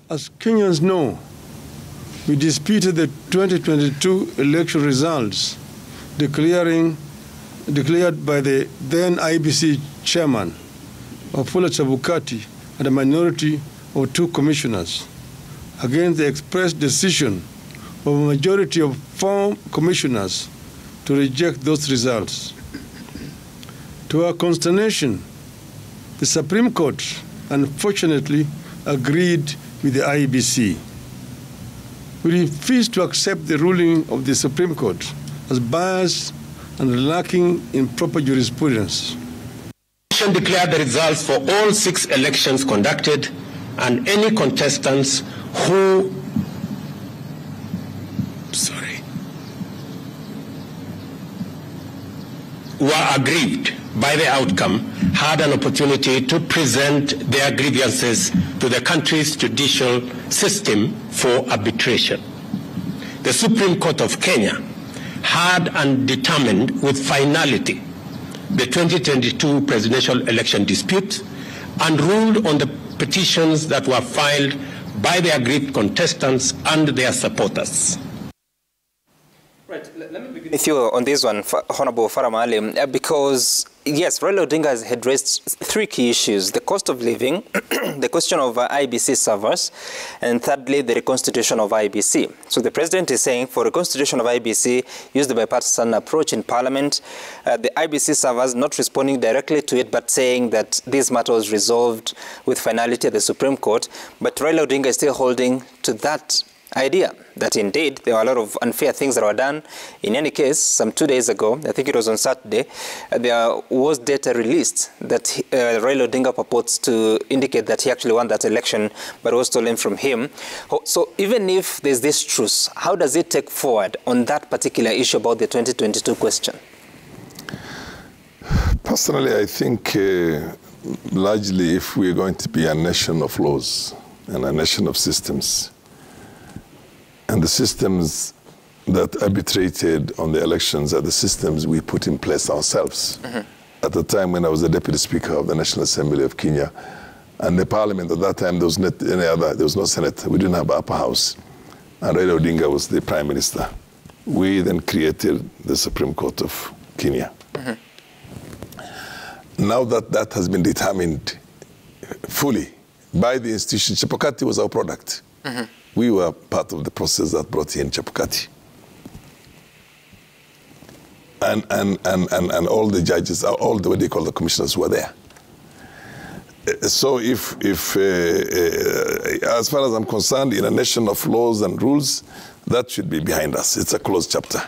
As Kenyans know, we disputed the 2022 election results declared by the then IBC chairman, Wafula Chebukati, and a minority of 2 commissioners against the express decision of a majority of 4 commissioners to reject those results. To our consternation, the Supreme Court unfortunately agreed with the IEBC. We refuse to accept the ruling of the Supreme Court as biased and lacking in proper jurisprudence. The Commission declared the results for all 6 elections conducted, and any contestants who were aggrieved by the outcome had an opportunity to present their grievances to the country's judicial system for arbitration. The Supreme Court of Kenya had and determined with finality the 2022 presidential election dispute and ruled on the petitions that were filed by the aggrieved contestants and their supporters. Right, let me begin with you on this one, Honorable Faramali, because, yes, Raila Odinga had raised 3 key issues: the cost of living, the question of IBC servers, and thirdly, the reconstitution of IBC. So the president is saying for reconstitution of IBC, use the bipartisan approach in Parliament, the IBC servers not responding directly to it, but saying that this matter was resolved with finality at the Supreme Court. But Raila Odinga is still holding to that idea that indeed there were a lot of unfair things that were done. In any case, some 2 days ago, I think it was on Saturday, there was data released that Raila Odinga purports to indicate that he actually won that election, but it was stolen from him. So even if there's this truce, how does it take forward on that particular issue about the 2022 question? Personally, I think largely if we're going to be a nation of laws and a nation of systems, and the systems that arbitrated on the elections are the systems we put in place ourselves. At the time when I was the Deputy Speaker of the National Assembly of Kenya, and the Parliament at that time, there was not any other, there was no Senate. We didn't have upper house. And Raila Odinga was the Prime Minister. We then created the Supreme Court of Kenya. Now that that has been determined fully by the institution, Chebukati was our product. We were part of the process that brought in Chebukati. And all the judges, all the, what they call the commissioners were there. So if as far as I'm concerned, in a nation of laws and rules, that should be behind us. It's a closed chapter.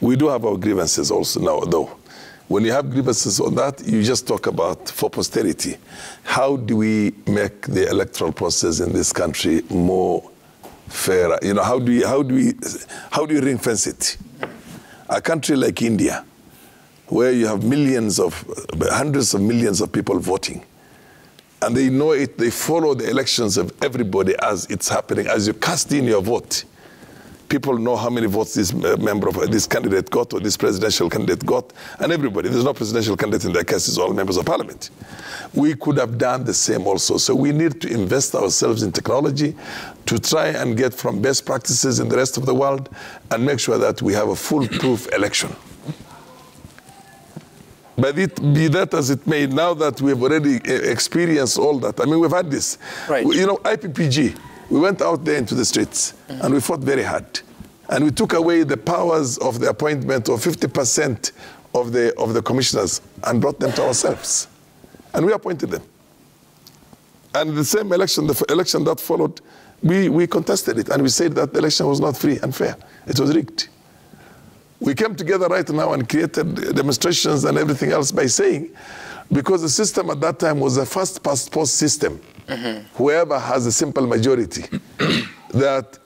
We do have our grievances also now, though. When you have grievances on that, you just talk about for posterity. How do we make the electoral process in this country more fair? You know, how do you ring fence it? A country like India, where you have millions of, hundreds of millions of people voting, and they know it, they follow the elections of everybody as it's happening. As you cast in your vote, people know how many votes this member of this candidate got or this presidential candidate got, and everybody. There's no presidential candidate in their case, it's all members of parliament. We could have done the same also. So we need to invest ourselves in technology to try and get from best practices in the rest of the world and make sure that we have a foolproof election. But be that as it may, now that we've already experienced all that, I mean, we've had this. Right. You know, IPPG, we went out there into the streets and we fought very hard. And we took away the powers of the appointment of 50% of the commissioners and brought them to ourselves. And we appointed them. And the same election, the election that followed, we contested it and we said that the election was not free and fair. It was rigged. We came together right now and created demonstrations and everything else by saying, because the system at that time was a first past post system. Whoever has a simple majority, that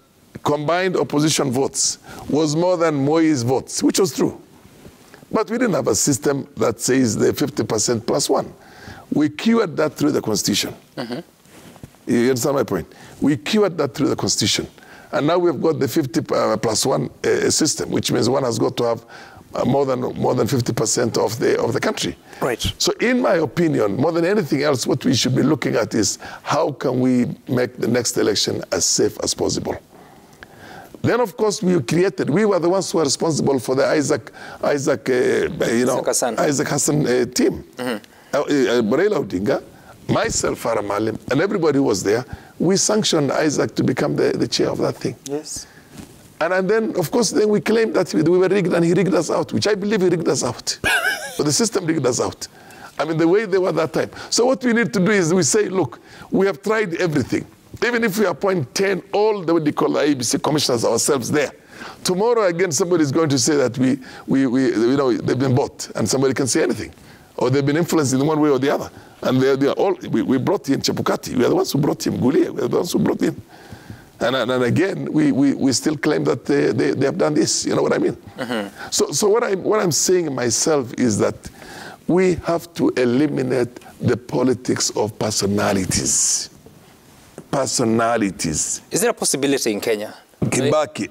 combined opposition votes was more than Moi's votes, which was true. But we didn't have a system that says the 50% plus one. We cured that through the Constitution. You understand my point? We cured that through the Constitution. And now we've got the 50 plus one system, which means one has got to have more than 50% of the country. Right. So in my opinion, more than anything else, what we should be looking at is how can we make the next election as safe as possible. Then, of course, we were the ones who were responsible for the Isaac Hassan team. Raila Odinga, myself, Farah Maalim, and everybody who was there, we sanctioned Isaac to become the chair of that thing. Yes. And then, of course, then we claimed that we were rigged and he rigged us out, which I believe he rigged us out. But the system rigged us out. I mean, the way they were that time. So what we need to do is we say, look, we have tried everything. Even if we appoint 10, all the, what they call the IEBC commissioners ourselves there, tomorrow again somebody is going to say that they've been bought and somebody can say anything. Or they've been influenced in one way or the other. And they are all, we brought in Chebukati. We are the ones who brought him. Gulia, we are the ones who brought him. And again, we still claim that they have done this. You know what I mean? Mm-hmm. So what I'm saying myself is that we have to eliminate the politics of personalities. Personalities. Is there a possibility in Kenya? Kibaki.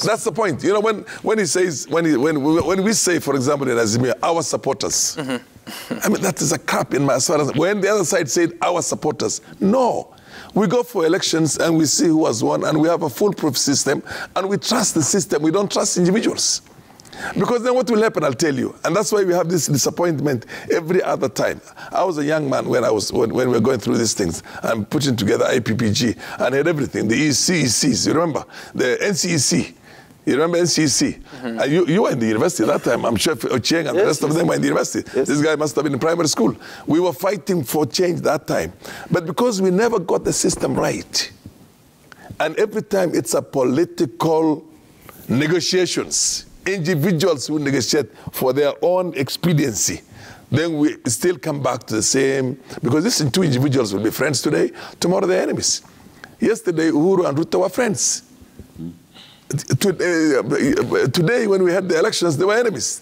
That's the point. You know, when he says, when we say, for example, in Azimia, our supporters. Mm-hmm. I mean, that is a crap in my as far as when the other side said our supporters. No. We go for elections and we see who has won and we have a foolproof system and we trust the system. We don't trust individuals. Because then what will happen, I'll tell you. And that's why we have this disappointment every other time. I was a young man when we were going through these things. I'm putting together IPPG and had everything. The ECECs, you remember? The NCEC. You remember NCEC? Mm-hmm. And you were in the university that time. I'm sure Ochieng and the rest of them were in the university. Yes. This guy must have been in primary school. We were fighting for change that time. But because we never got the system right, and every time it's a political negotiations, individuals who negotiate for their own expediency, then we still come back to the same, because these two individuals will be friends today, tomorrow they're enemies. Yesterday, Uhuru and Ruto were friends. Today, when we had the elections, they were enemies.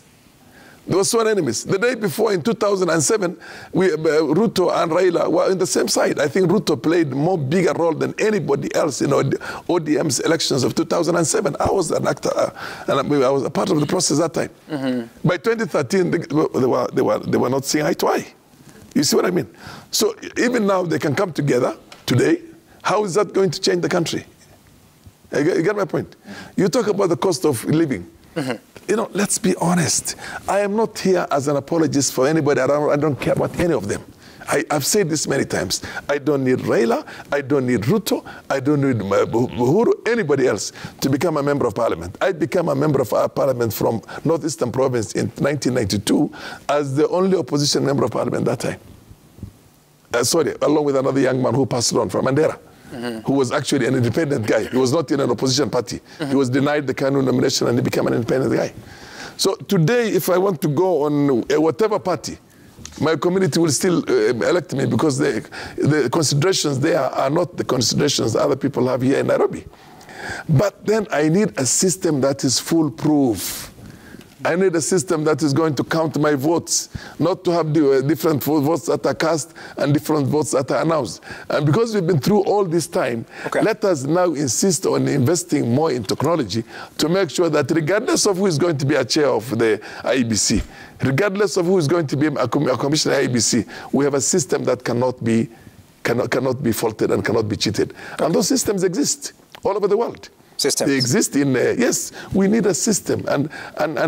They were sworn enemies. The day before, in 2007, Ruto and Raila were in the same side. I think Ruto played more bigger role than anybody else in ODM's elections of 2007. I was an actor, and I was a part of the process that time. Mm-hmm. By 2013, they were not seeing eye to eye. You see what I mean? So even now, they can come together today. How is that going to change the country? You get my point? You talk about the cost of living. Mm-hmm. You know, let's be honest. I am not here as an apologist for anybody. I don't care about any of them. I've said this many times. I don't need Raila. I don't need Ruto. I don't need Uhuru, anybody else to become a member of parliament. I became a member of our parliament from Northeastern Province in 1992 as the only opposition member of parliament that time. Along with another young man who passed on from Mandera. Mm-hmm. Who was actually an independent guy. He was not in an opposition party. Mm-hmm. He was denied the Kanu nomination and he became an independent guy. So today, if I want to go on whatever party, my community will still elect me because the considerations there are not the considerations other people have here in Nairobi. But then I need a system that is foolproof. I need a system that is going to count my votes, not to have different votes that are cast and different votes that are announced. And because we've been through all this time, let us now insist on investing more in technology to make sure that regardless of who is going to be a chair of the IEBC, regardless of who is going to be a commissioner at IEBC, we have a system that cannot be faulted and cannot be cheated. And those systems exist all over the world. Systems. They exist in, yes, we need a system and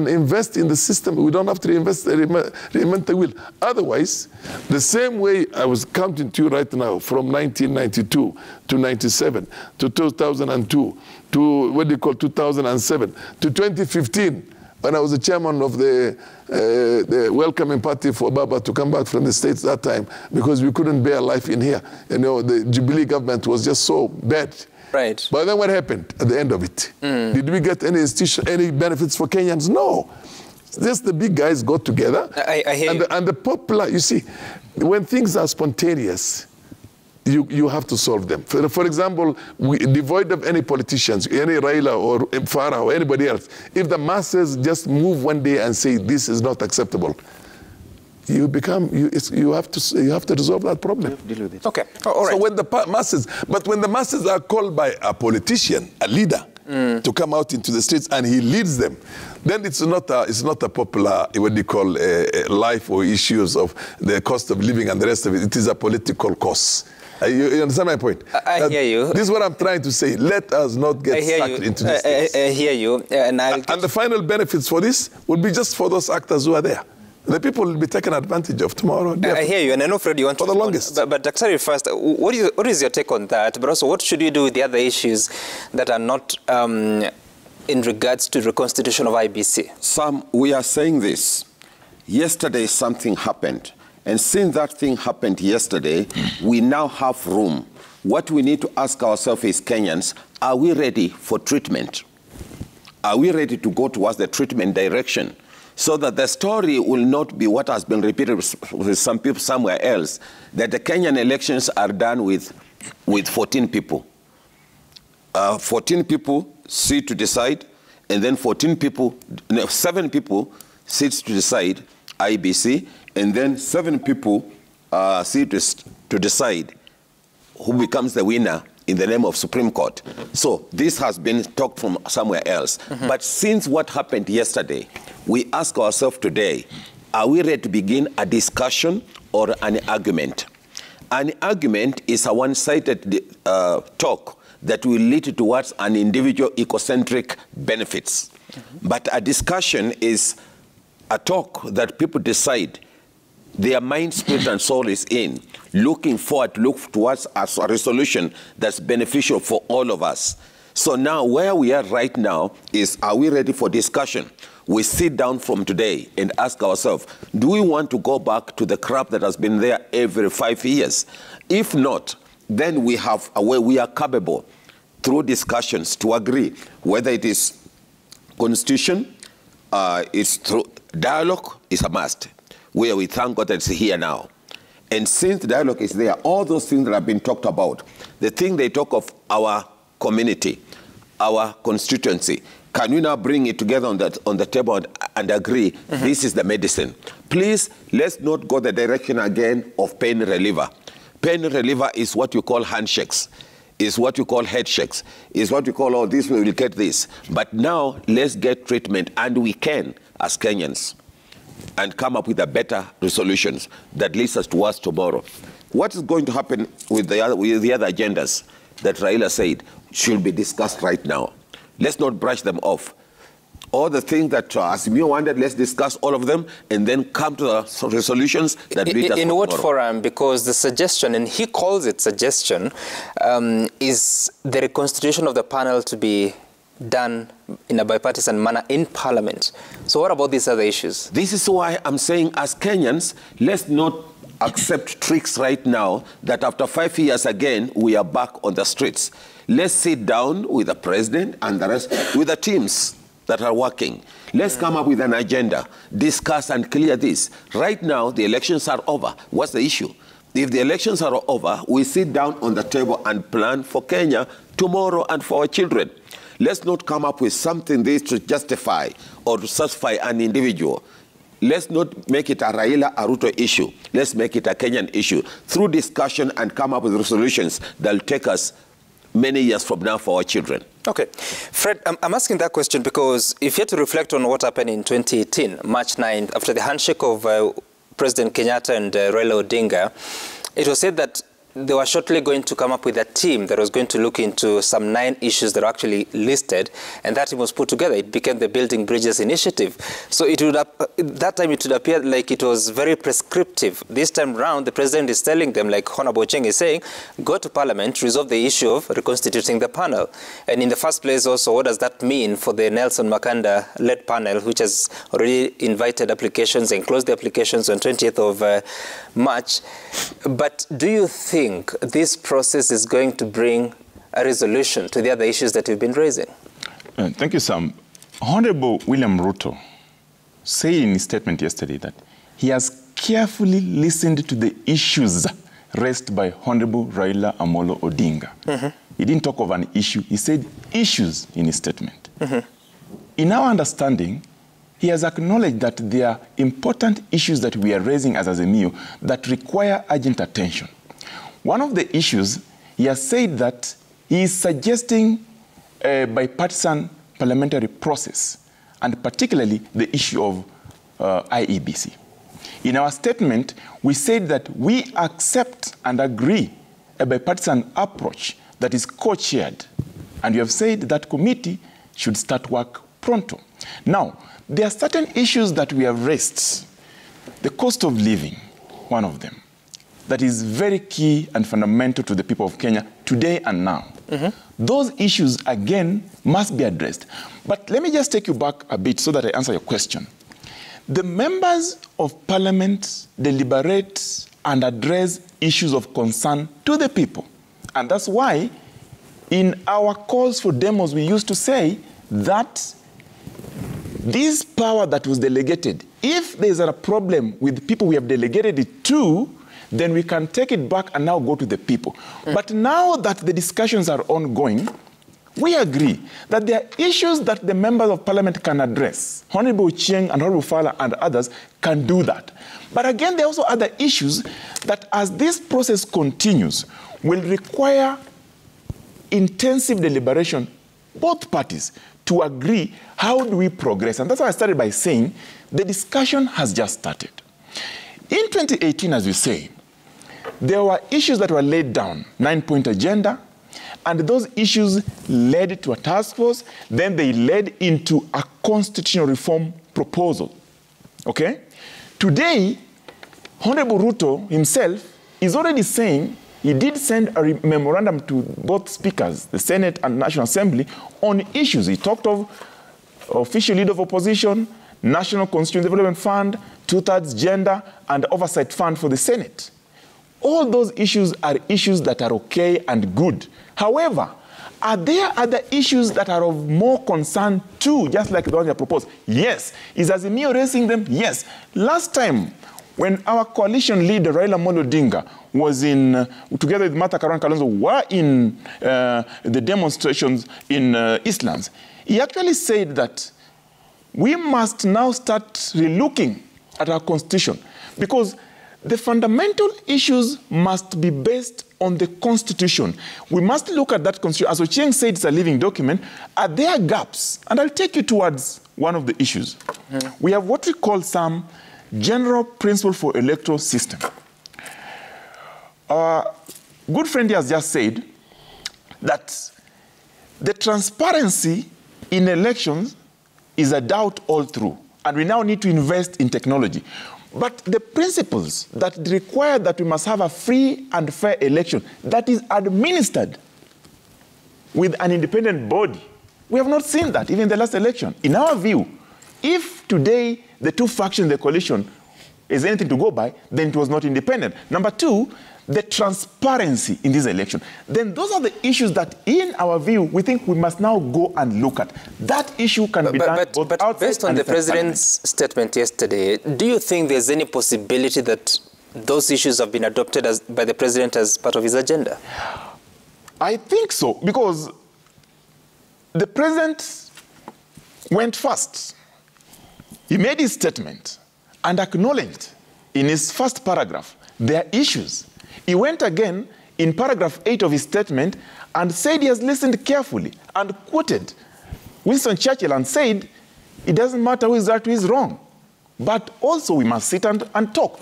invest in the system. We don't have to reinvent the wheel. Otherwise, the same way I was counting to you right now, from 1992 to 97 to 2002 to 2007 to 2015, when I was the chairman of the welcoming party for Baba to come back from the States that time, because we couldn't bear life in here. You know, the Jubilee government was just so bad. Right. But then what happened at the end of it? Mm. Did we get any benefits for Kenyans? No. Just the big guys got together. I hear you. And the popular, you see, when things are spontaneous, you have to solve them. For example, devoid of any politicians, any Raila or Farah or anybody else, if the masses just move one day and say this is not acceptable, you have to resolve that problem. Deal with it. Okay. All right. So when the masses are called by a politician, a leader, to come out into the streets, and he leads them, then it's not a popular, what do you call, life or issues of the cost of living and the rest of it. It is a political cause. You understand my point? I hear you. This is what I'm trying to say. Let us not get sucked into this. I hear you. And the final benefits for this would be just for those actors who are there. The people will be taken advantage of tomorrow. I hear you, and I know, Fred, you want for the longest. But Dr. first, what is your take on that? But also, what should you do with the other issues that are not in regards to the reconstitution of IBC? Sam, we are saying this. Yesterday, something happened. And since that thing happened yesterday, we now have room. What we need to ask ourselves is, Kenyans, are we ready for treatment? Are we ready to go towards the treatment direction? So that the story will not be what has been repeated with some people somewhere else, that the Kenyan elections are done with 14 people. 14 people sit to decide, and then 7 people sit to decide IBC, and then 7 people sit to decide who becomes the winner in the name of Supreme Court. So this has been talked from somewhere else. But since what happened yesterday, we ask ourselves today, are we ready to begin a discussion or an argument? An argument is a one-sided talk that will lead towards an individual ecocentric benefits. But a discussion is a talk that people decide their mind, spirit, and soul is in, looking forward to look towards a resolution that's beneficial for all of us. So now where we are right now is, are we ready for discussion? We sit down from today and ask ourselves, do we want to go back to the crap that has been there every 5 years? If not, then we have a way we are capable through discussions to agree, whether it is constitution, it's through dialogue is a must, where we thank God that it's here now. And since the dialogue is there, all those things that have been talked about, the thing they talk of our community, our constituency, can we now bring it together on the table and agree this is the medicine? Please, let's not go the direction again of pain reliever. Pain reliever is what you call handshakes, is what you call head shakes, is what you call, oh, this we will get this. But now let's get treatment, and we can, as Kenyans, and come up with a better resolutions that leads us towards tomorrow. What is going to happen with the other agendas that Raila said should be discussed right now? Let's not brush them off. All the things that Asimio wanted, let's discuss all of them and then come to the resolutions that lead us in what tomorrow. forum? Because the suggestion, and he calls it suggestion, is the reconstitution of the panel to be done in a bipartisan manner in Parliament. So what about these other issues? This is why I'm saying, as Kenyans, let's not accept tricks right now that after 5 years again, we are back on the streets. Let's sit down with the president and the rest, with the teams that are working. Let's come up with an agenda, discuss and clear this. Right now, the elections are over. What's the issue? If the elections are over, we sit down on the table and plan for Kenya tomorrow and for our children. Let's not come up with something this to justify or to satisfy an individual. Let's not make it a Raila, a Ruto issue. Let's make it a Kenyan issue through discussion and come up with resolutions that will take us many years from now for our children. Okay. Fred, I'm asking that question because if you had to reflect on what happened in 2018, March 9th, after the handshake of President Kenyatta and Raila Odinga, it was said that they were shortly going to come up with a team that was going to look into some 9 issues that are actually listed, and that team was put together. It became the Building Bridges Initiative. So it would that time it would appear like it was very prescriptive. This time round, the president is telling them, like Honorable Cheng is saying, go to Parliament, resolve the issue of reconstituting the panel. And in the first place also, what does that mean for the Nelson Makanda-led panel, which has already invited applications and closed the applications on 20th of March. But do you think this process is going to bring a resolution to the other issues that you've been raising? Thank you, Sam. Honorable William Ruto said in his statement yesterday that he has carefully listened to the issues raised by Honorable Raila Amolo Odinga. He didn't talk of an issue. He said issues in his statement. In our understanding, he has acknowledged that there are important issues that we are raising as Azimio that require urgent attention. One of the issues, he has said that he is suggesting a bipartisan parliamentary process, and particularly the issue of IEBC. In our statement, we said that we accept and agree a bipartisan approach that is co-chaired, and we have said that committee should start work pronto. Now, there are certain issues that we have raised. The cost of living, one of them, that is very key and fundamental to the people of Kenya today and now. Those issues, again, must be addressed. But let me just take you back a bit so that I answer your question. The members of parliament deliberate and address issues of concern to the people. And that's why in our calls for demos, we used to say that this power that was delegated, if there's a problem with people we have delegated it to, then we can take it back and now go to the people. But now that the discussions are ongoing, we agree that there are issues that the members of parliament can address. Honorable Chieng and Honorable Fala and others can do that. But again, there are also other issues that as this process continues, will require intensive deliberation, both parties, to agree how do we progress. And that's why I started by saying the discussion has just started. In 2018, as we say, there were issues that were laid down, 9-point agenda, and those issues led to a task force, then they led into a constitutional reform proposal. Okay? Today, Honorable Ruto himself is already saying he did send a memorandum to both speakers, the Senate and National Assembly, on issues. He talked of official leader of opposition, National Constituent Development Fund, 2/3 gender, and oversight fund for the Senate. All those issues are issues that are okay and good. However, are there other issues that are of more concern too, just like the one you proposed? Yes. Is Azimio raising them? Yes. Last time, when our coalition leader, Raila Odinga, was in, together with Martha Karua Kalonzo, were in the demonstrations in Eastlands, he actually said that we must now start relooking at our constitution because the fundamental issues must be based on the constitution. We must look at that constitution. As Ochieng said, it's a living document. Are there gaps? And I'll take you towards one of the issues. We have what we call some general principle for electoral system. Our good friend here has just said that the transparency in elections is a doubt all through, and we now need to invest in technology. But the principles that require that we must have a free and fair election that is administered with an independent body, we have not seen that, even in the last election. In our view, if today the two factions, the coalition, is anything to go by, then it was not independent. Number two, the transparency in this election. Then those are the issues that, in our view, we think we must now go and look at. That issue can be done both outside. But based on the president's statement yesterday, do you think there's any possibility that those issues have been adopted by the president as part of his agenda? I think so, because the president went first. He made his statement and acknowledged in his first paragraph their issues. He went again in paragraph 8 of his statement and said he has listened carefully and quoted Winston Churchill and said, it doesn't matter who is right, who is wrong. But also we must sit and talk.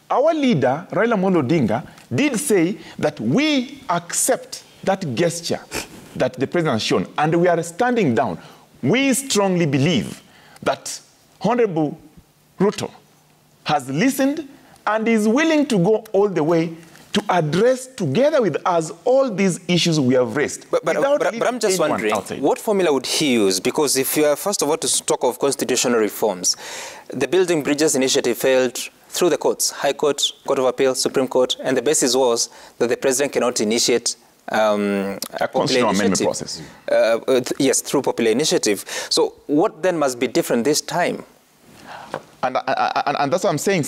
Our leader, Raila Odinga, did say that we accept that gesture that the president has shown, and we are standing down. We strongly believe that Honorable Ruto has listened and is willing to go all the way to address together with us all these issues we have raised. But I'm just wondering, what formula would he use? Because if you are, first of all, to talk of constitutional reforms, the Building Bridges initiative failed through the courts, High Court, Court of Appeal, Supreme Court, and the basis was that the president cannot initiate a constitutional amendment process. Yes, through popular initiative. So what then must be different this time? And that's what I'm saying,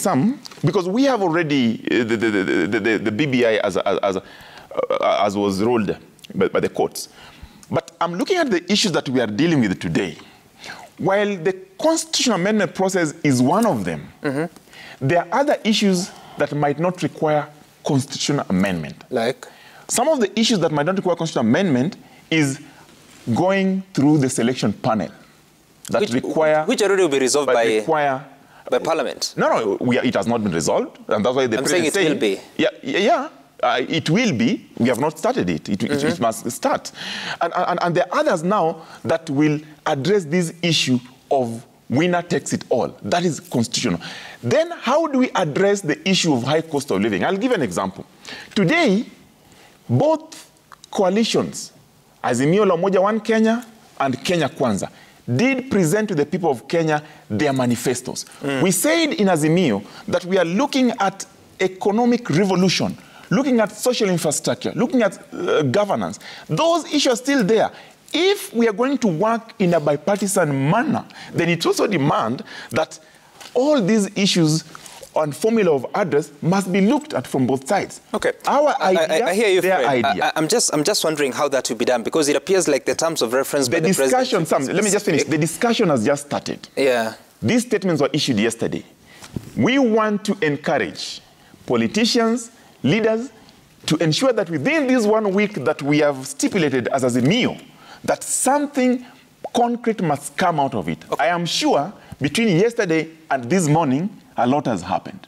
because we have already the BBI as was ruled by the courts. But I'm looking at the issues that we are dealing with today. While the constitutional amendment process is one of them, there are other issues that might not require constitutional amendment. Like? Some of the issues that might not require constitutional amendment is going through the selection panel that which already will be resolved by Parliament. No, it has not been resolved, and that's why the president is saying it will be. It will be. We have not started it. It must start. And there are others now that will address this issue of winner takes it all. That is constitutional. Then how do we address the issue of high cost of living? I'll give an example. Today, both coalitions, Azimio la Umoja One Kenya and Kenya Kwanza, did present to the people of Kenya their manifestos. We said in Azimio that we are looking at economic revolution, looking at social infrastructure, looking at governance. Those issues are still there. If we are going to work in a bipartisan manner, then it also demands that all these issues on formula of address must be looked at from both sides. Okay. Our idea, I hear you, their Fred. idea. I'm just wondering how that will be done, because it appears like the terms of reference by the discussion, president... let me just finish. The discussion has just started. Yeah. These statements were issued yesterday. We want to encourage politicians, leaders, to ensure that within this 1 week that we have stipulated as Azimio, that something concrete must come out of it. Okay. I am sure between yesterday and this morning, a lot has happened.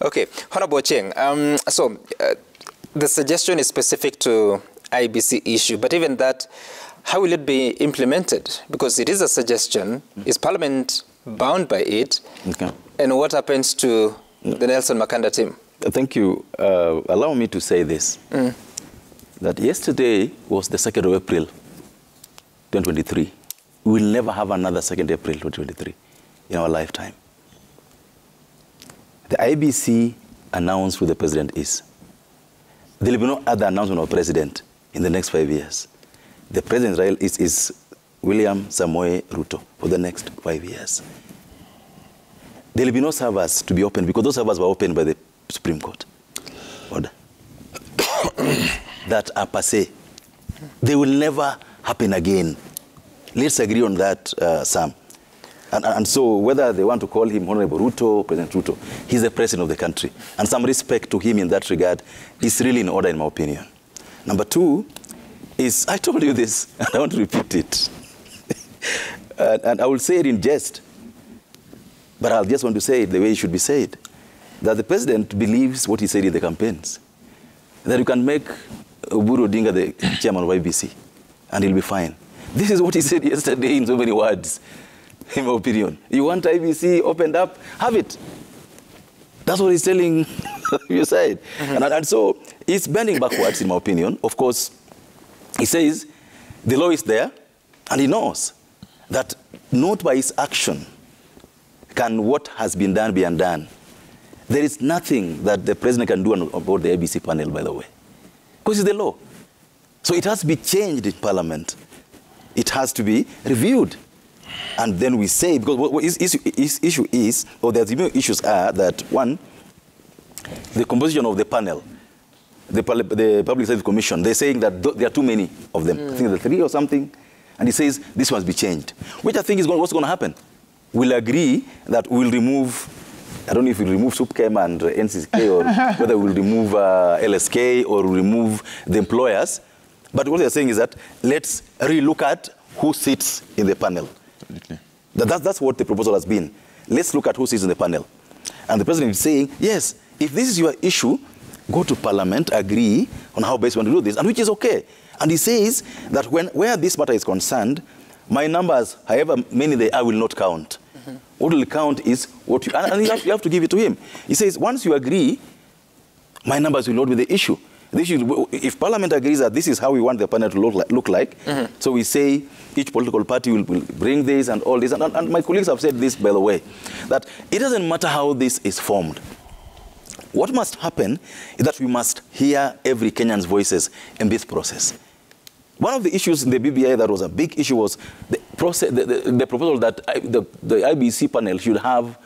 Okay. Honorable Cheng, the suggestion is specific to IBC issue, but even that, how will it be implemented? Because it is a suggestion. Is Parliament bound by it? Okay. And what happens to the Nelson Makanda team? Thank you. Allow me to say this. That yesterday was the 2nd of April, 2023. We will never have another 2nd April, 2023 in our lifetime. The IBC announced who the president is. There will be no other announcement of president in the next 5 years. The president of Israel is William Samoei Ruto for the next 5 years. There will be no servers to be opened, because those servers were opened by the Supreme Court order that are passé. They will never happen again. Let's agree on that, Sam. And so whether they want to call him Honorable Ruto, President Ruto, he's the president of the country. And some respect to him in that regard is really in order, in my opinion. Number two is, I told you this, and I want to repeat it. And I will say it in jest, but I just want to say it the way it should be said. That the president believes what he said in the campaigns. That you can make Oburu Odinga the chairman of IBC, and he'll be fine. This is what he said yesterday in so many words, in my opinion. You want IBC opened up? Have it. That's what he's telling you side. And so he's bending backwards, in my opinion. Of course, he says the law is there, and he knows that not by his action can what has been done be undone. There is nothing that the president can do about the IBC panel, by the way, because it's the law. So it has to be changed in Parliament. It has to be reviewed. And then we say, because what his issue is, or the issues are that, one, the composition of the panel, the Public Service Commission, they're saying that there are too many of them. I think there are 3 or something. And he says this must be changed, which I think is what's going to happen. We'll agree that we'll remove, I don't know if we'll remove SUPChem and NCK, or whether we'll remove LSK or remove the employers. But what they're saying is that let's re-look at who sits in the panel. That's what the proposal has been. Let's look at who sits in the panel. And the president is saying, yes, if this is your issue, go to Parliament, agree on how best you want to do this, and which is okay. And he says that where this matter is concerned, my numbers, however many they are, will not count. What will count is what you... And you have to give it to him. He says, once you agree, my numbers will not be the issue. If Parliament agrees that this is how we want the panel to look like, so we say each political party will bring this and all this. And my colleagues have said this, by the way, that it doesn't matter how this is formed. What must happen is that we must hear every Kenyan's voices in this process. One of the issues in the BBI that was a big issue was the proposal that the IBC panel should have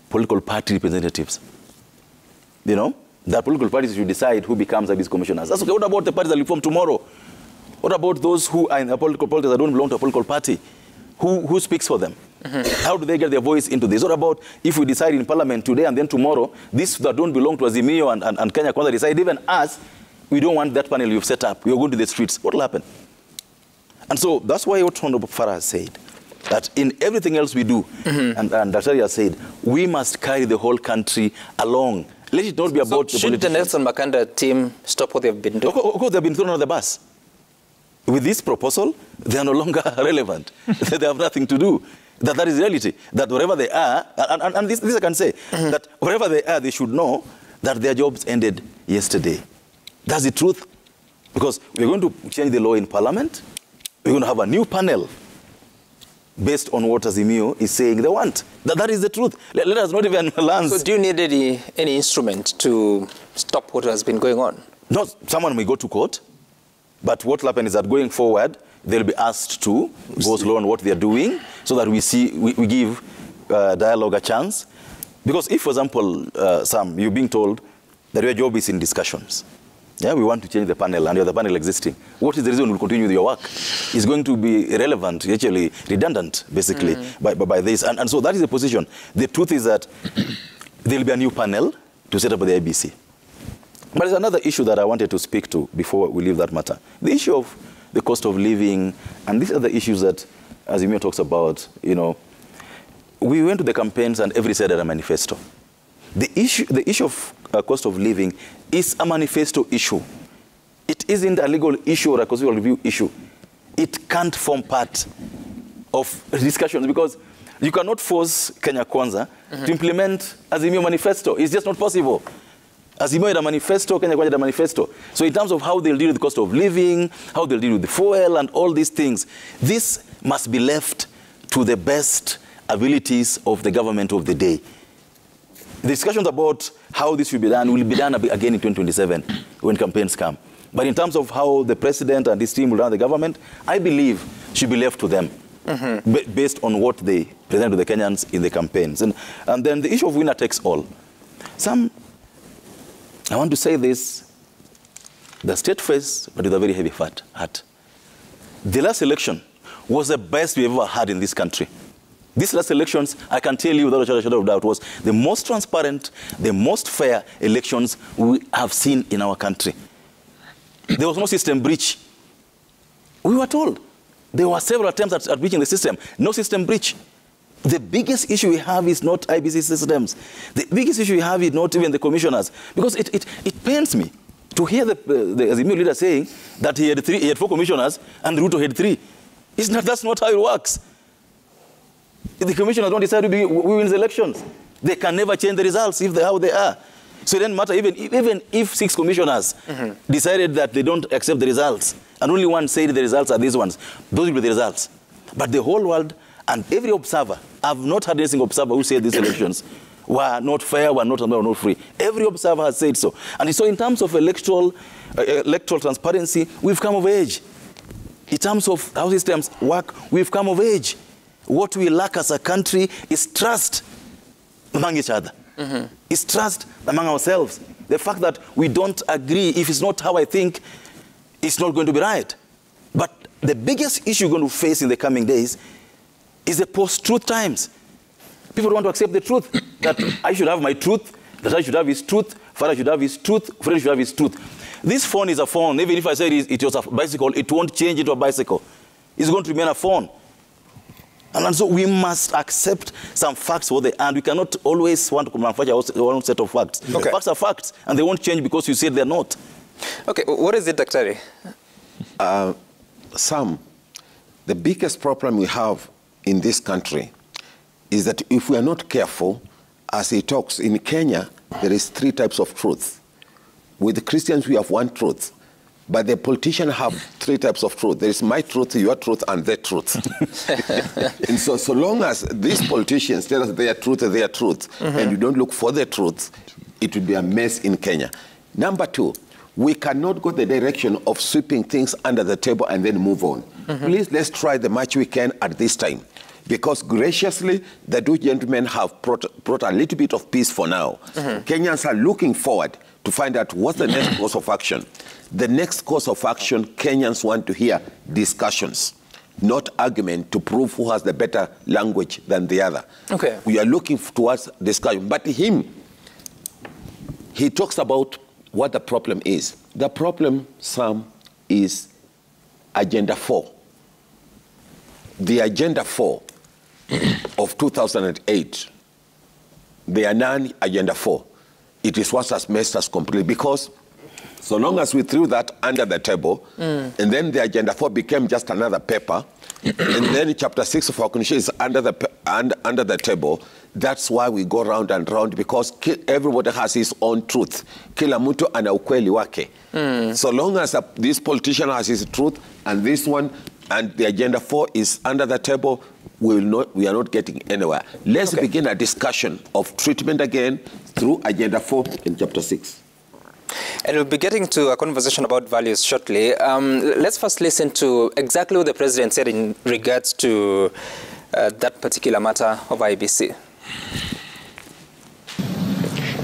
political party representatives. You know? That political parties should decide who becomes IBC commissioners. That's okay. What about the parties that will form tomorrow? What about those who are in a political party that don't belong to a political party? Who speaks for them? How do they get their voice into this? What about if we decide in Parliament today and then tomorrow, these that don't belong to Azimio and Kenya Kwanza decide, even us, we don't want that panel you've set up. We are going to the streets. What will happen? And so that's why what Honorable Farah has said, that in everything else we do, and Dr. has said, we must carry the whole country along. Let it not be about the should the Nelson Makanda team stop what they've been doing? Of course, they've been thrown on the bus. With this proposal, they are no longer relevant. They have nothing to do. That is reality. That wherever they are, and this I can say, that wherever they are, they should know that their jobs ended yesterday. That's the truth. Because we're going to change the law in Parliament. We're going to have a new panel based on what Azimio is saying they want. That is the truth. Let us not even learn. So do you need any instrument to stop what has been going on? No, someone may go to court. But what will happen is that going forward, they'll be asked to go slow on what they're doing so that we give dialogue a chance. Because if, for example, Sam, you're being told that your job is in discussions. Yeah, we want to change the panel and you have the panel existing. What is the reason we'll continue with your work? It's going to be irrelevant, actually redundant, basically, by this. And so that is the position. The truth is that there'll be a new panel to set up the IBC. But there's another issue that I wanted to speak to before we leave that matter. The issue of the cost of living, and these are the issues that Azimio talks about, you know. We went to the campaigns and every said a manifesto. The issue of cost of living is a manifesto issue. It isn't a legal issue or a constitutional review issue. It can't form part of discussions because you cannot force Kenya Kwanza to implement Azimio manifesto. It's just not possible. Azimio had a manifesto, Kenya Kwanza had a manifesto. So in terms of how they'll deal with the cost of living, how they'll deal with the fuel and all these things, this must be left to the best abilities of the government of the day. The discussions about how this should be done will be done again in 2027 when campaigns come. But in terms of how the president and his team will run the government, I believe should be left to them based on what they present to the Kenyans in the campaigns. And then the issue of winner takes all. I want to say this, the state face, but with a very heavy heart. The last election was the best we ever had in this country. These last elections, I can tell you without a shadow of doubt, was the most transparent, the most fair elections we have seen in our country. There was no system breach. We were told. There were several attempts at breaching the system. No system breach. The biggest issue we have is not IBC systems. The biggest issue we have is not even the commissioners. Because it pains me to hear the Azimio leader saying that he had 4 commissioners and Ruto had 3. That's not how it works. The commissioners don't decide who wins the elections. They can never change the results how they are. So it doesn't matter, even if 6 commissioners decided that they don't accept the results, and only one said the results are these ones, those will be the results. But the whole world and every observer, I've not had any single observer who said these elections were not fair, were not free. Every observer has said so. And so in terms of electoral transparency, we've come of age. In terms of how systems work, we've come of age. What we lack as a country is trust among each other. It's trust among ourselves. The fact that we don't agree, if it's not how I think, it's not going to be right. But the biggest issue we're going to face in the coming days is the post-truth times. People don't want to accept the truth, that I should have my truth, that I should have his truth, Father should have his truth, friend should have his truth. This phone is a phone. Even if I said it was a bicycle, it won't change into a bicycle. It's going to remain a phone. And so we must accept some facts for they are. And we cannot always want to manufacture our own set of facts. Okay. Facts are facts, and they won't change because you said they're not. Okay, what is it, Dr. Sam, the biggest problem we have in this country is that if we are not careful, as he talks, in Kenya, there is 3 types of truth. With the Christians, we have 1 truth. But the politicians have 3 types of truth. There is my truth, your truth, and their truth. And so long as these politicians tell us their truth, and you don't look for the truth, it will be a mess in Kenya. Number 2, we cannot go the direction of sweeping things under the table and then move on. Please, let's try the much we can at this time. Because graciously, the 2 gentlemen have brought a little bit of peace for now. Kenyans are looking forward to find out what's the next course of action. The next course of action, Kenyans want to hear discussions, not argument to prove who has the better language than the other. Okay. We are looking towards discussion. But he talks about what the problem is. The problem, Sam, is Agenda 4. the Agenda 4 of 2008, the Annan Agenda 4, it is what has messed us completely, because so long as we threw that under the table, and then the Agenda 4 became just another paper, and then Chapter 6 of our Constitution is under the table, that's why we go round and round, because everybody has his own truth. Kila mtu ana ukweli wake. So long as this politician has his truth, and this one, and the Agenda 4 is under the table, we are not getting anywhere. Let's begin a discussion of treatment again through Agenda 4 in Chapter 6. And we'll be getting to a conversation about values shortly. Let's first listen to exactly what the president said in regards to that particular matter of IEBC.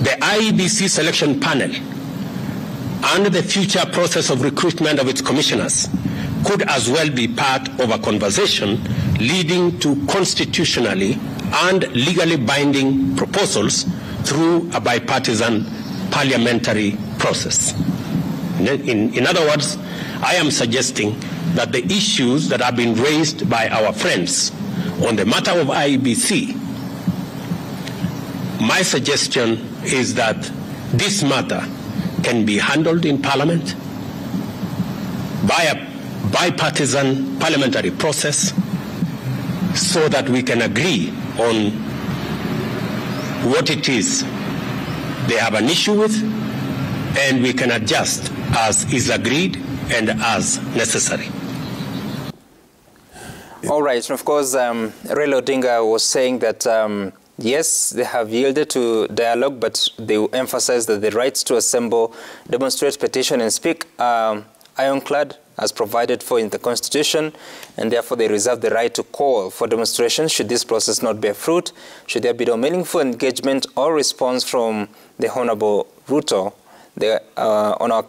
The IEBC selection panel and the future process of recruitment of its commissioners could as well be part of a conversation leading to constitutionally and legally binding proposals through a bipartisan parliamentary process. In other words, I am suggesting that the issues that have been raised by our friends on the matter of IEBC, my suggestion is that this matter can be handled in Parliament by a bipartisan parliamentary process so that we can agree on what it is they have an issue with, and we can adjust as is agreed and as necessary. All right, and of course, Raila Odinga was saying that yes, they have yielded to dialogue, but they emphasize that the rights to assemble, demonstrate, petition, and speak are ironclad as provided for in the Constitution, and therefore they reserve the right to call for demonstrations should this process not bear fruit, should there be no meaningful engagement or response from the Honorable Ruto. On our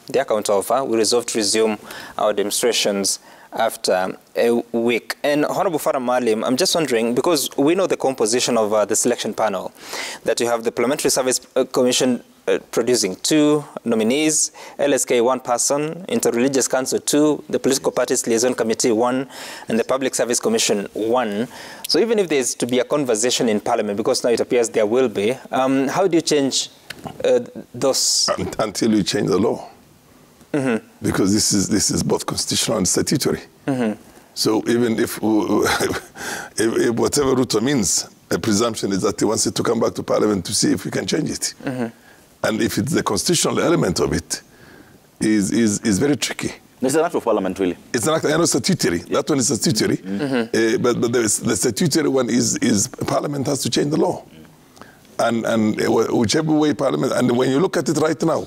their counter-offer, we resolve to resume our demonstrations after a week. And Honorable Farah Maalim, I'm just wondering, because we know the composition of the selection panel, that you have the Parliamentary Service Commission producing 2 nominees, LSK 1 person, Interreligious Council 2, the Political Parties Liaison Committee 1, and the Public Service Commission 1. So even if there's to be a conversation in Parliament, because now it appears there will be, how do you change those? Until you change the law. Because this is both constitutional and statutory. So even if whatever Ruto means, a presumption is that he wants it to come back to Parliament to see if we can change it. And if it's the constitutional element of it, is very tricky. It's an act of Parliament, really. It's an act, I know, statutory. That one is statutory. But the statutory one is Parliament has to change the law. And whichever way Parliament, and when you look at it right now,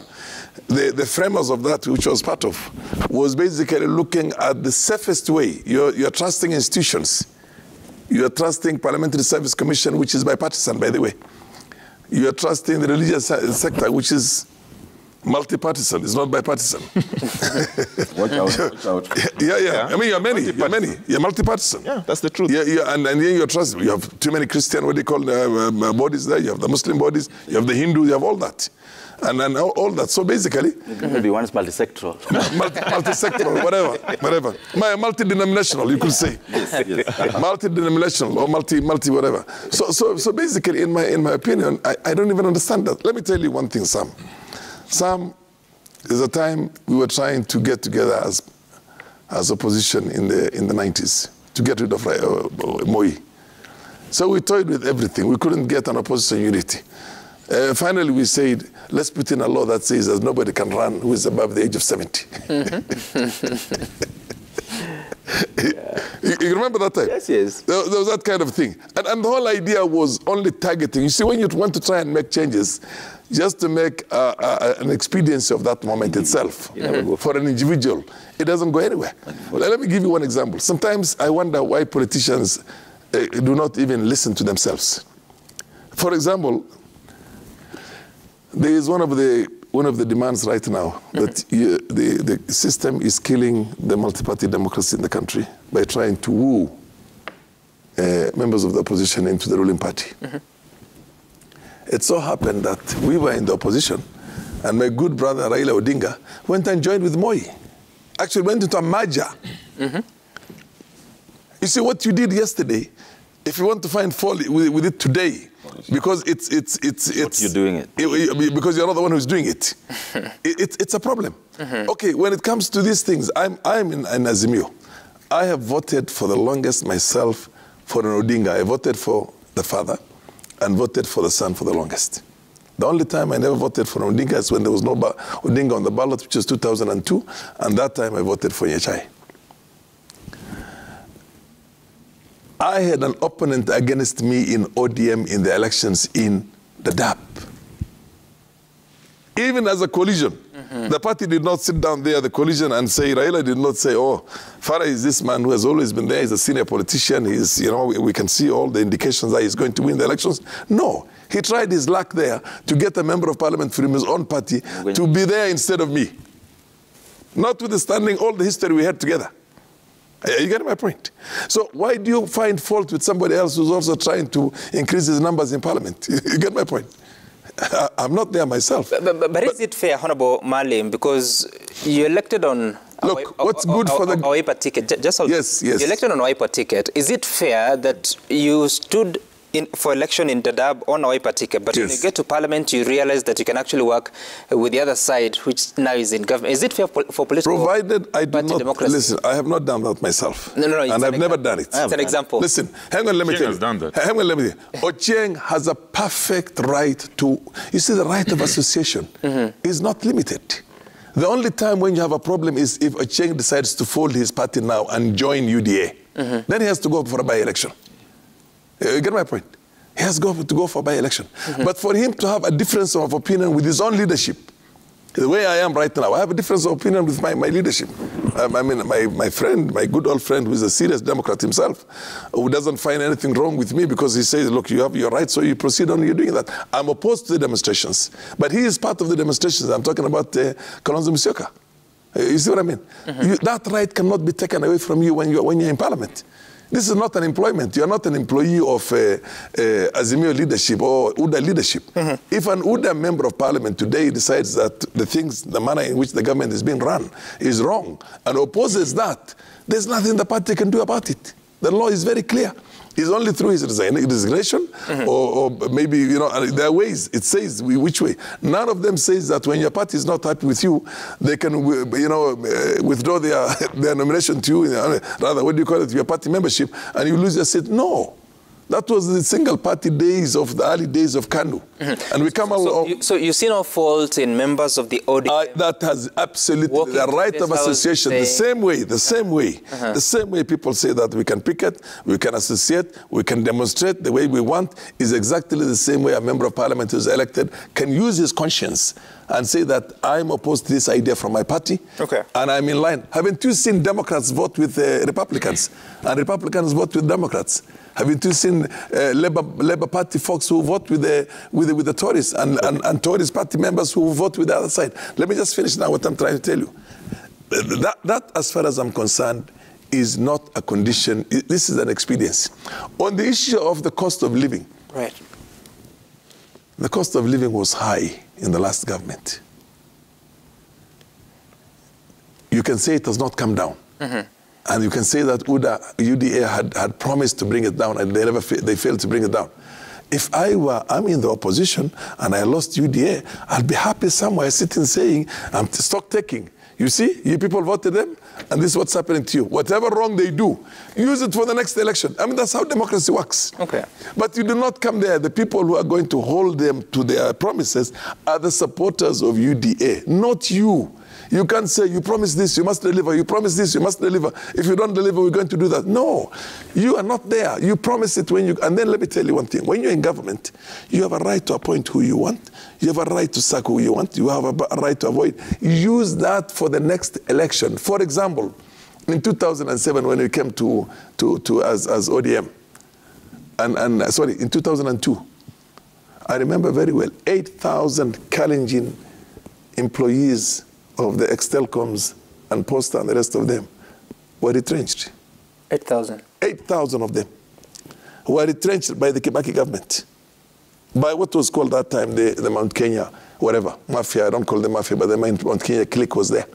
the framers of that, which was part of, was basically looking at the safest way. You're trusting institutions. You're trusting Parliamentary Service Commission, which is bipartisan, by the way. You're trusting the religious sector, which is multi-partisan. It's not bipartisan. Watch out. Yeah. I mean, you're many. You're multi-partisan. Yeah, that's the truth. And then you're trusting. You have too many Christian, what they call bodies there. You have the Muslim bodies. You have the Hindu. You have all that. And all that. So basically... Maybe one is multi-sectoral. Multi-sectoral, whatever. Multi-denominational, you could say. Yes. Multi-denominational or multi whatever. So basically, in my opinion, I don't even understand that. Let me tell you one thing, Sam. Sam, there's a time we were trying to get together as opposition in the 90s to get rid of Moi. So we toyed with everything. We couldn't get an opposition unity. Finally, we said, let's put in a law that says that nobody can run who is above the age of 70. You remember that time? Yes. There was that kind of thing. And the whole idea was only targeting. You see, when you want to try and make changes, just to make an expediency of that moment itself for an individual, it doesn't go anywhere. Let me give you one example. Sometimes I wonder why politicians do not even listen to themselves. For example, there is one of the demands right now that the system is killing the multi-party democracy in the country by trying to woo members of the opposition into the ruling party. It so happened that we were in the opposition, and my good brother Raila Odinga went and joined with Moi. Actually went into a merger. You see what you did yesterday, if you want to find fault with it today, because it's what you're doing it. Because you're not the one who's doing it. It's a problem. Okay, when it comes to these things, I'm in Azimio. I have voted for the longest myself for an Odinga. I voted for the father and voted for the son for the longest. The only time I never voted for Odinga is when there was no Odinga on the ballot, which was 2002, and that time I voted for Nyachai. I had an opponent against me in ODM in the elections in the DAP. Even as a coalition, the party did not sit down there, the coalition, and say, Raila did not say, oh, Farah is this man who has always been there, he's a senior politician, he's, you know, we can see all the indications that he's going to win the elections. No, he tried his luck there to get a member of parliament from his own party to be there instead of me. Notwithstanding all the history we had together. You get my point? So why do you find fault with somebody else who's also trying to increase his numbers in parliament? You get my point? I'm not there myself. But is it fair, Honorable Malim, because you elected on what's good for the Wiper ticket? Yes. You elected on a Wiper ticket. Is it fair that you stood for election in Dadaab on a Wiper ticket, but when you get to parliament, you realize that you can actually work with the other side, which now is in government? Is it fair for political Provided I do not, democracy? Listen, I have not done that myself. No, and I've never done it. It's an example. Listen, hang on, let me tell you. has done that. Hang on, let me tell you. Ochieng has a perfect right to, you see, the right of association is not limited. The only time when you have a problem is if Ochieng decides to fold his party now and join UDA. Then he has to go for a by-election. You get my point? He has to go for by-election. But for him to have a difference of opinion with his own leadership, the way I am right now, I have a difference of opinion with my leadership. I mean, my friend, my good old friend, who is a serious Democrat himself, who doesn't find anything wrong with me because he says, look, you have your right, so you proceed on, you're doing that. I'm opposed to the demonstrations. But he is part of the demonstrations. I'm talking about Kalonzo Musyoka. You see what I mean? That right cannot be taken away from you when you're in parliament. This is not an employment. You are not an employee of Azimio leadership or UDA leadership. If an UDA member of parliament today decides that the manner in which the government is being run is wrong and opposes that, there's nothing the party can do about it. The law is very clear. It's only through his resignation or maybe, you know, there are ways. It says which way. None of them says that when your party is not happy with you, they can, you know, withdraw their nomination to you. Rather, what do you call it? Your party membership, and you lose your seat. No. That was the single-party days of the early days of KANU. And we come along... So you see no fault in members of the ODM? That has absolutely the right of association. The same way people say that we can picket, we can associate, we can demonstrate the way we want, is exactly the same way a member of parliament who is elected can use his conscience and say that I'm opposed to this idea from my party, and I'm in line. Haven't you seen Democrats vote with Republicans, and Republicans vote with Democrats? Haven't you seen Labour Party folks who vote with the Tories and Tories party members who vote with the other side? Let me just finish now what I'm trying to tell you. That, as far as I'm concerned, is not a condition. This is an experience. On the issue of the cost of living, the cost of living was high in the last government. You can say it has not come down. And you can say that UDA had promised to bring it down, and they failed to bring it down. If I'm in the opposition and I lost UDA, I'll be happy somewhere sitting saying, I'm stock taking. You see, you people voted them, and this is what's happening to you. Whatever wrong they do, use it for the next election. I mean, that's how democracy works. But you do not come there. The people who are going to hold them to their promises are the supporters of UDA, not you. You can't say, you promise this, you must deliver. You promise this, you must deliver. If you don't deliver, we're going to do that. No, you are not there. You promise it when you... And then let me tell you one thing. When you're in government, you have a right to appoint who you want. You have a right to sack who you want. You have a right to avoid. Use that for the next election. For example, in 2007, when we came to as ODM, sorry, in 2002, I remember very well, 8,000 Kalenjin employees of the ex-telecoms and Posta and the rest of them were retrenched. 8,000? 8,000 of them were retrenched by the Kibaki government, by what was called that time the Mount Kenya, whatever, mafia. I don't call them mafia, but the Mount Kenya clique was there.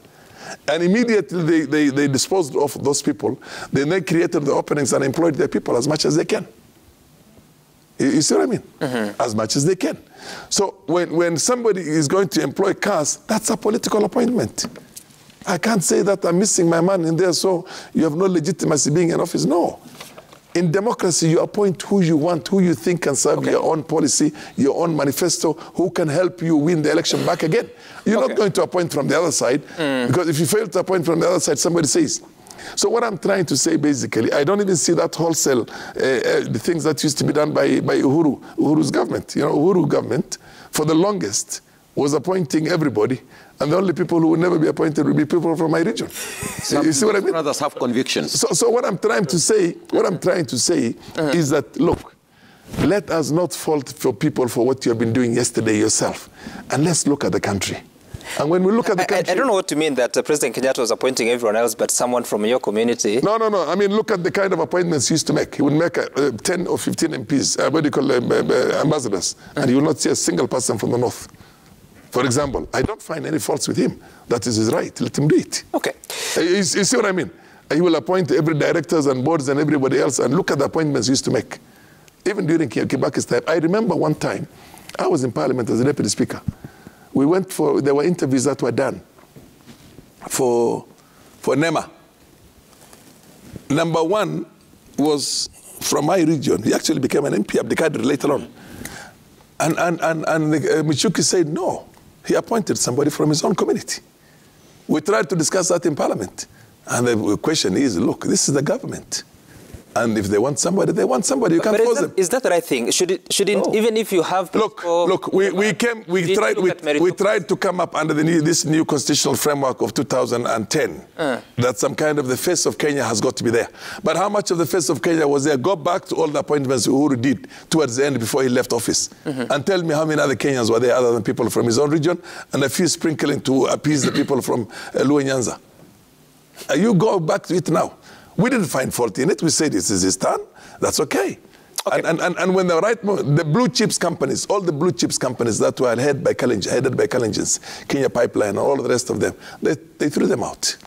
And immediately they disposed of those people. Then they created the openings and employed their people as much as they can. You see what I mean? As much as they can. So when somebody is going to employ cars, that's a political appointment. I can't say that I'm missing my man in there, so you have no legitimacy being in office. No. In democracy, you appoint who you want, who you think can serve your own policy, your own manifesto, who can help you win the election back again. You're not going to appoint from the other side, because if you fail to appoint from the other side, somebody says. So what I'm trying to say, basically, I don't even see that wholesale, the things that used to be done by Uhuru's government. You know, Uhuru government, for the longest, was appointing everybody, and the only people who will never be appointed will be people from my region. You see what I mean? Others have convictions. So what I'm trying to say, is that, look, let us not fault for people for what you have been doing yesterday yourself, and let's look at the country. And when we look at the country... I don't know what you mean that President Kenyatta was appointing everyone else but someone from your community. No. I mean, look at the kind of appointments he used to make. He would make 10 or 15 MPs, what do you call them, ambassadors, and you will not see a single person from the north. For example, I don't find any faults with him. That is his right. Let him do it. Okay. You see what I mean? He will appoint every directors and boards and everybody else, and look at the appointments he used to make. Even during Kibaki's time. I remember one time, I was in Parliament as a Deputy Speaker. We went there were interviews that were done for NEMA. Number one was from my region. He actually became an MP, Abdikadir, later on. And Michuki said no. He appointed somebody from his own community. We tried to discuss that in Parliament. And the question is, look, this is the government. And if they want somebody, they want somebody. You can't force them. Is that the right thing? Shouldn't even if you have... Look, we tried to come up under this new constitutional framework of 2010. That some kind of the face of Kenya has got to be there. But how much of the face of Kenya was there? Go back to all the appointments Uhuru did towards the end before he left office. And tell me how many other Kenyans were there other than people from his own region and a few sprinkling to appease the people from Luo Nyanza. You go back to it now. We didn't find fault in it. We said this is his turn. That's okay. And when the blue chips companies, all the blue chips companies that were headed by Kalenjins, Kenya Pipeline, and all the rest of them, they threw them out.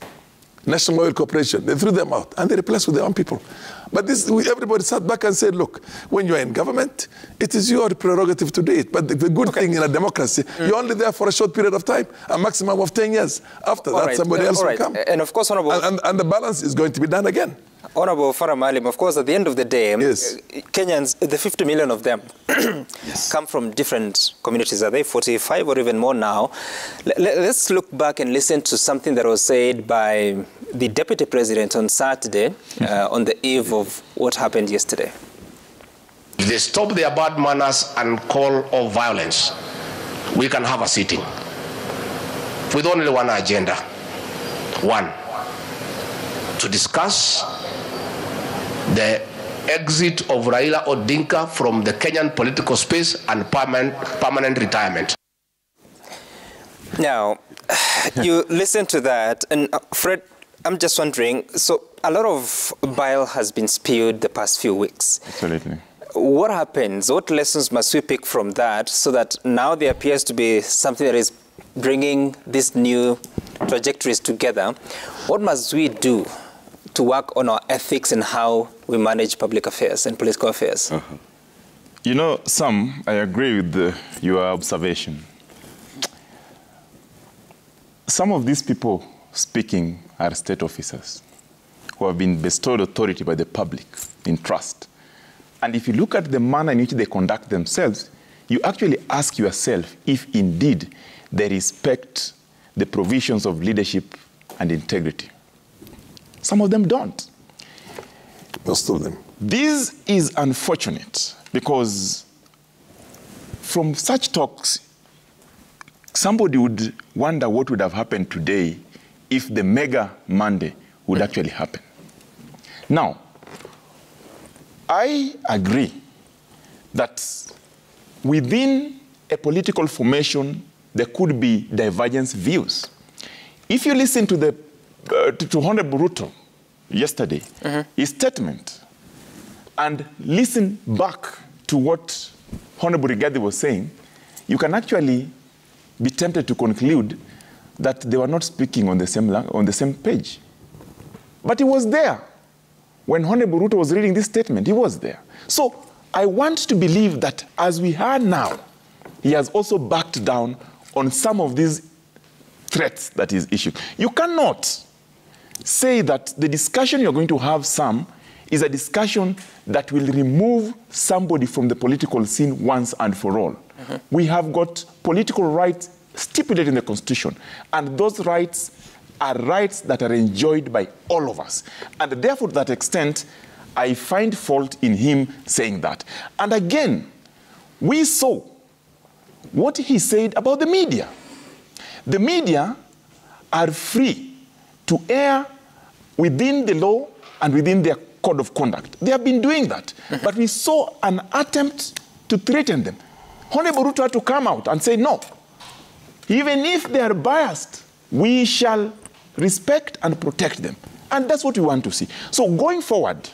National Oil Corporation, they threw them out, and they replaced with their own people. But everybody sat back and said, look, when you're in government, it is your prerogative to do it. But the good thing in a democracy, you're only there for a short period of time, a maximum of 10 years. After that, somebody else will come. And of course, Honorable... And the balance is going to be done again. Honorable Farah Maalim, of course, at the end of the day, Kenyans, the 50 million of them, come from different communities. Are they 45 or even more now? Let's look back and listen to something that was said by the Deputy President on Saturday, on the eve of what happened yesterday. If they stop their bad manners and call of violence, we can have a sitting with only one agenda. One, to discuss the exit of Raila Odinga from the Kenyan political space and permanent retirement. Now, you listen to that, and Fred, I'm just wondering, so a lot of bile has been spilled the past few weeks. Absolutely. What happens? What lessons must we pick from that so that now there appears to be something that is bringing these new trajectories together? What must we do to work on our ethics and how we manage public affairs and political affairs? You know, Sam, I agree with your observation. Some of these people speaking are state officers who have been bestowed authority by the public in trust. And if you look at the manner in which they conduct themselves, you actually ask yourself if indeed they respect the provisions of leadership and integrity. Some of them don't. Most of them. This is unfortunate because from such talks, somebody would wonder what would have happened today if the mega Monday would actually happen. Now, I agree that within a political formation, there could be divergent views. If you listen to to Honorable Ruto yesterday, his statement, and listen back to what Honorable Rigathi was saying, you can actually be tempted to conclude that they were not speaking on the same page. But he was there. When Honorable Ruto was reading this statement, he was there. So I want to believe that as we are now, he has also backed down on some of these threats that he's issued. You cannot say that the discussion you're going to have, Sam, is a discussion that will remove somebody from the political scene once and for all. We have got political rights stipulated in the Constitution, and those rights are rights that are enjoyed by all of us. And therefore, to that extent, I find fault in him saying that. And again, we saw what he said about the media. The media are free to air within the law and within their code of conduct. They have been doing that. But we saw an attempt to threaten them. Honorable Ruto had to come out and say, no, even if they are biased, we shall respect and protect them. And that's what we want to see. So going forward,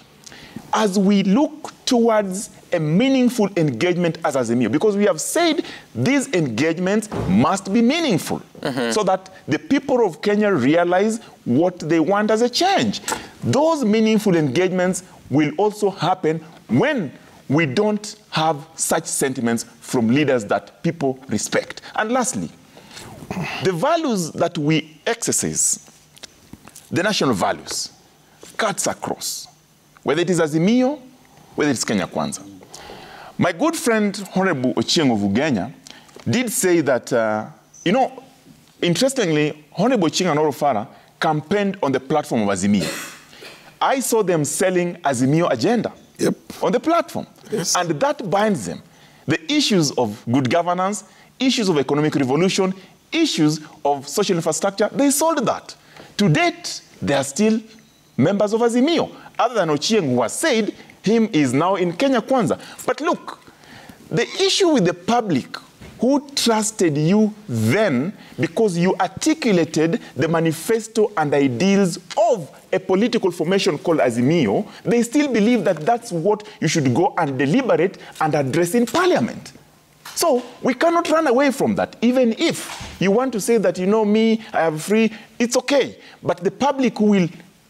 as we look towards a meaningful engagement as Azimio, because we have said these engagements must be meaningful so that the people of Kenya realize what they want as a change. Those meaningful engagements will also happen when we don't have such sentiments from leaders that people respect. And lastly, the values that we exercise, the national values, cuts across, whether it is Azimio, whether it's Kenya Kwanza. My good friend, Honorable Ochieng of Ugenya, did say that, interestingly, Honorable Ochieng and Orofara campaigned on the platform of Azimio. I saw them selling Azimio agenda on the platform. Yes. And that binds them. The issues of good governance, issues of economic revolution, issues of social infrastructure, they sold that. To date, they are still members of Azimio, other than Ochieng, who has said him is now in Kenya Kwanza. But look, the issue with the public who trusted you then because you articulated the manifesto and ideals of a political formation called Azimio, they still believe that that's what you should go and deliberate and address in Parliament. So we cannot run away from that. Even if you want to say that, me, I am free, it's okay. But the public will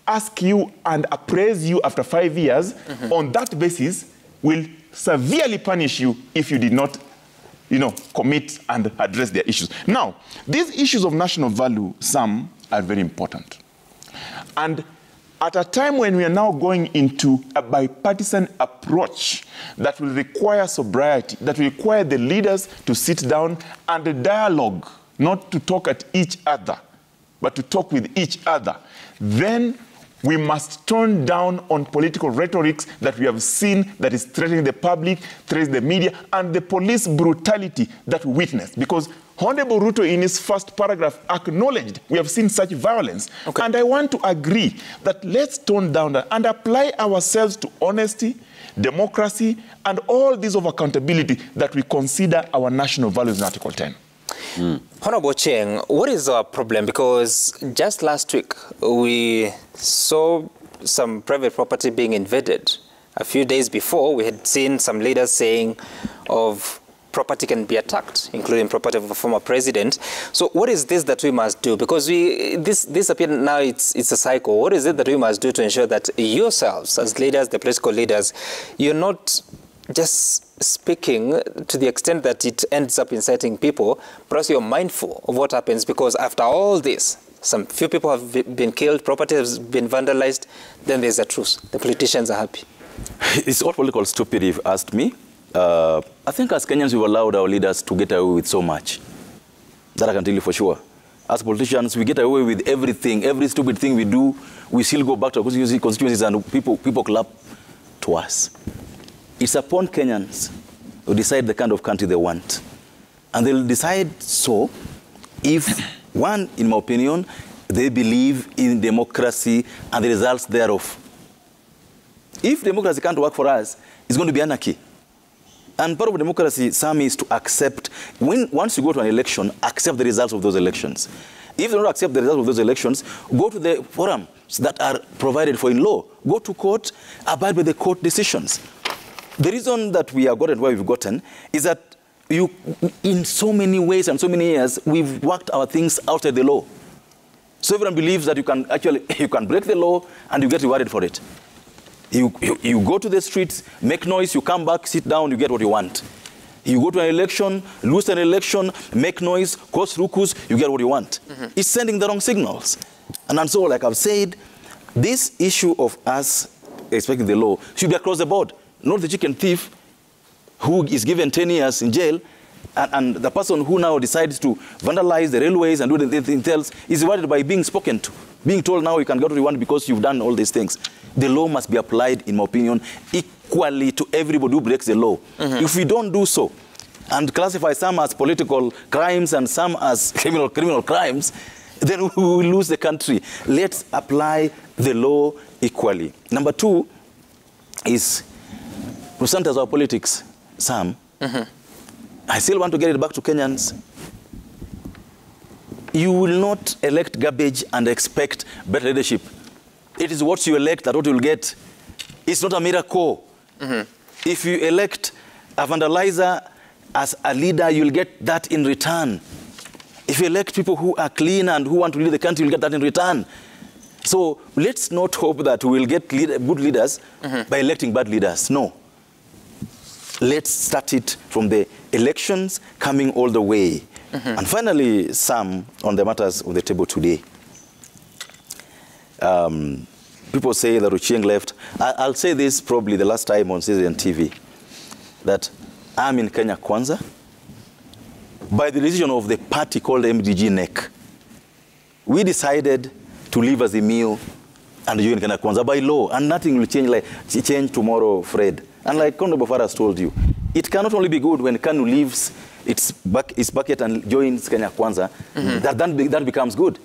ask you and appraise you after 5 years on that basis will severely punish you if you did not, commit and address their issues. Now, these issues of national value, some are very important. And at a time when we are now going into a bipartisan approach that will require sobriety, that will require the leaders to sit down and dialogue, not to talk at each other, but to talk with each other, then we must tone down on political rhetorics that we have seen that is threatening the public, threatening the media, and the police brutality that we witnessed. Because Honorable Ruto, in his first paragraph, acknowledged we have seen such violence. Okay. And I want to agree that let's tone down that and apply ourselves to honesty, democracy, and all these of accountability that we consider our national values in Article 10. Honorable Cheng, what is our problem? Because just last week, we saw some private property being invaded. A few days before, we had seen some leaders saying of property can be attacked, including property of a former president. So what is this that we must do? Because this appears now it's a cycle. What is it that we must do to ensure that yourselves, as leaders, the political leaders, you're not just speaking to the extent that it ends up inciting people, but also you're mindful of what happens, because after all this, some few people have been killed, property has been vandalized, then there's a truce. The politicians are happy. It's all political stupid, if you asked me. I think as Kenyans, we've allowed our leaders to get away with so much. That I can tell you for sure. As politicians, we get away with everything. Every stupid thing we do, we still go back to our constituencies and people clap to us. It's upon Kenyans to decide the kind of country they want. And they'll decide so if, one, in my opinion, they believe in democracy and the results thereof. If democracy can't work for us, it's going to be anarchy. And part of democracy, Sam, is to accept, once you go to an election, accept the results of those elections. If you don't accept the results of those elections, go to the forums that are provided for in law. Go to court, abide by the court decisions. The reason that we have gotten where we've gotten is that in so many ways and so many years, we've worked our things outside the law. So everyone believes that you can break the law and you get rewarded for it. You go to the streets, make noise, you come back, sit down, you get what you want. You go to an election, lose an election, make noise, cause ruckus, you get what you want. It's sending the wrong signals. And so, like I've said, this issue of us respecting the law should be across the board, not the chicken thief who is given 10 years in jail, and the person who now decides to vandalize the railways and do the things else is rewarded by being spoken to, being told now you can get what you want because you've done all these things. The law must be applied, in my opinion, equally to everybody who breaks the law. If we don't do so, and classify some as political crimes and some as criminal crimes, then we will lose the country. Let's apply the law equally. Number two is presenters of politics, Sam. I still want to get it back to Kenyans. You will not elect garbage and expect better leadership. It is what you elect that what you will get. It's not a miracle. If you elect a vandalizer as a leader, you'll get that in return. If you elect people who are clean and who want to lead the country, you'll get that in return. So let's not hope that we'll get good leaders by electing bad leaders. No. Let's start it from the elections coming all the way. And finally, Sam, on the matters on the table today. People say that Ochieng left. I'll say this probably the last time on Citizen TV, that I'm in Kenya Kwanza by the decision of the party called MDG NEC. We decided to leave Azimio and join Kenya Kwanza by law, and nothing will change tomorrow, Fred. And like Honorable Farah has told you, it cannot only be good when KANU leaves its bucket and joins Kenya Kwanza, that becomes good.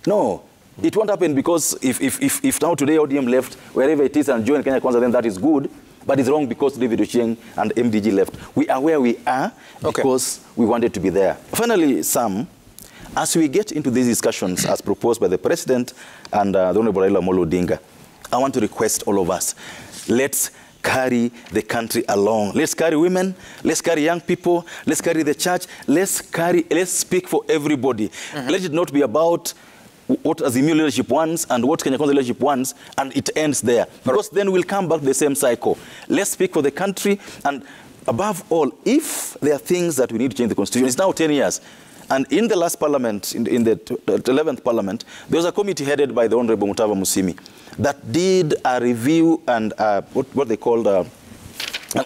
No, it won't happen, because if now today ODM left, wherever it is, and join Kenya Kwanza, then that is good. But it's wrong because David Ochieng and MDG left. We are where we are because we wanted to be there. Finally, Sam, as we get into these discussions as proposed by the President and the Honorable Raila Amolo Odinga, I want to request all of us, let's carry the country along. Let's carry women, let's carry young people, let's carry the church, let's speak for everybody. Let it not be about what Azimio leadership wants and what Kenya Kwanza leadership wants, and it ends there. Because then we'll come back to the same cycle. Let's speak for the country, and above all, if there are things that we need to change the Constitution, it's now 10 years. And in the last parliament, in the 11th parliament, there was a committee headed by the Honorable Mutava Musyimi that did a review and what they called an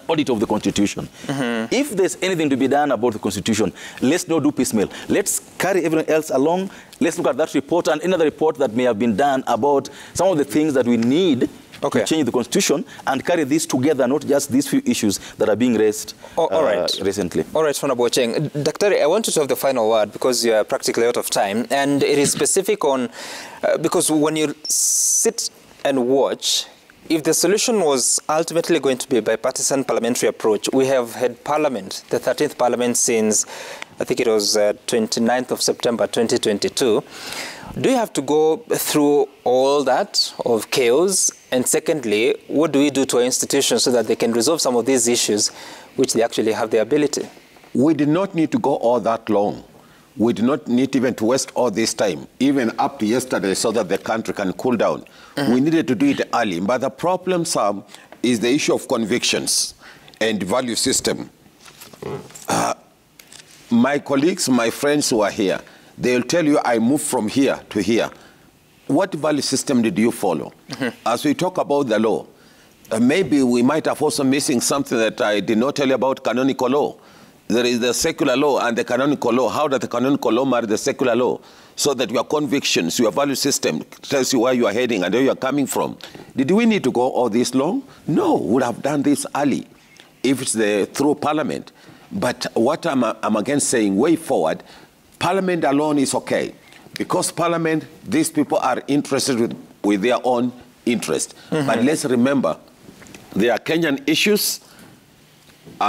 audit of the Constitution. If there's anything to be done about the Constitution, let's not do piecemeal. Let's carry everyone else along. Let's look at that report and another report that may have been done about some of the things that we need to change the Constitution, and carry this together, not just these few issues that are being raised recently. All right, Honorable Ochieng. Daktari, I want you to have the final word because you are practically out of time, and it is specific on, because when you sit and watch, if the solution was ultimately going to be a bipartisan parliamentary approach, we have had Parliament, the 13th Parliament, since I think it was 29th of September 2022. Do you have to go through all that of chaos? And secondly, what do we do to our institutions so that they can resolve some of these issues which they actually have the ability? We did not need to go all that long. We did not need even to waste all this time, even up to yesterday, so that the country can cool down. We needed to do it early. But the problem, Sam, is the issue of convictions and value system. My colleagues, my friends who are here, they'll tell you I moved from here to here. What value system did you follow? As we talk about the law, maybe we might have also missing something that I did not tell you about canonical law. There is the secular law and the canonical law. How does the canonical law marry the secular law? So that your convictions, your value system tells you where you are heading and where you are coming from. Did we need to go all this long? No, we would have done this early if it's through Parliament. But what I'm again saying, way forward, Parliament alone is okay. Because Parliament, these people are interested with their own interest. But let's remember, there are Kenyan issues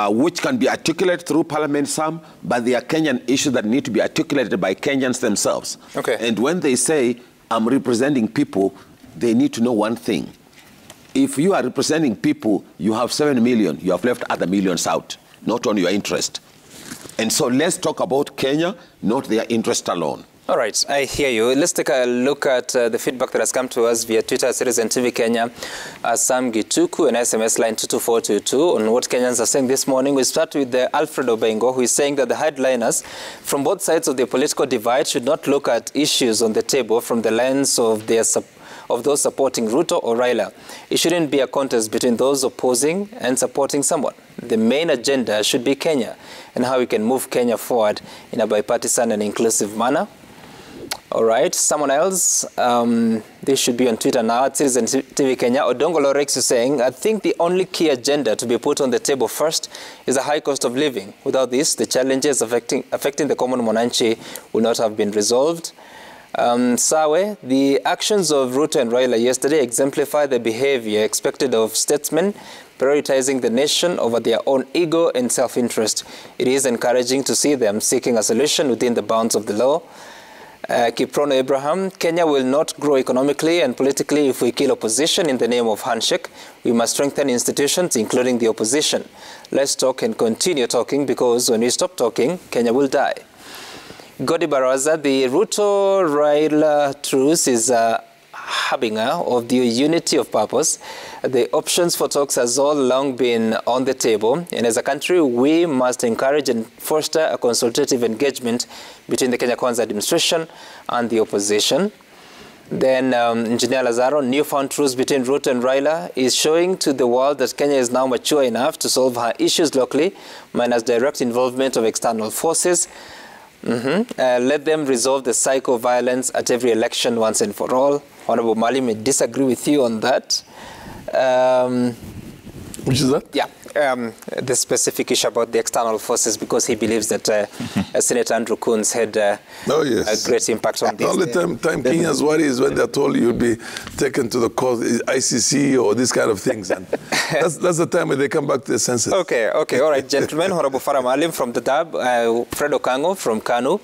which can be articulated through Parliament, some, but there are Kenyan issues that need to be articulated by Kenyans themselves. And when they say, I'm representing people, they need to know one thing. If you are representing people, you have 7 million, you have left other millions out, not on your interest. And so let's talk about Kenya, not their interest alone. All right, I hear you. Let's take a look at the feedback that has come to us via Twitter, Citizen TV Kenya, Sam Gituku, and SMS line 22422 on what Kenyans are saying this morning. We start with Alfredo Bengo, who is saying that the headliners from both sides of the political divide should not look at issues on the table from the lens of those supporting Ruto or Raila. It shouldn't be a contest between those opposing and supporting someone. The main agenda should be Kenya and how we can move Kenya forward in a bipartisan and inclusive manner. All right, someone else, this should be on Twitter now, at Citizen TV Kenya. Odongolo Rex is saying, I think the only key agenda to be put on the table first is the high cost of living. Without this, the challenges affecting the common Mwananchi will not have been resolved. Sawe, the actions of Ruto and Raila yesterday exemplify the behavior expected of statesmen prioritizing the nation over their own ego and self-interest. It is encouraging to see them seeking a solution within the bounds of the law. Kiprono Abraham, Kenya will not grow economically and politically if we kill opposition in the name of handshake. We must strengthen institutions, including the opposition. Let's talk and continue talking, because when we stop talking, Kenya will die. Godi Baraza, the Ruto-Raila truce is a harbinger of the unity of purpose. The options for talks has all long been on the table, and as a country, we must encourage and foster a consultative engagement between the Kenya Kwanza administration and the opposition. Then Engineer Lazaro, newfound truce between Ruto and Raila is showing to the world that Kenya is now mature enough to solve her issues locally, minus direct involvement of external forces. Let them resolve the cycle of violence at every election once and for all. Honorable Mali may disagree with you on that. Which is that? Yeah, the specific issue about the external forces, because he believes that Senator Andrew Coons had a great impact on this. The only time Kenyans worry is when they're told you'll be taken to the court, ICC or these kind of things. And that's the time when they come back to their senses. Okay, all right, gentlemen. Honorable Farah Maalim from the DAB, Fred Okango from KANU,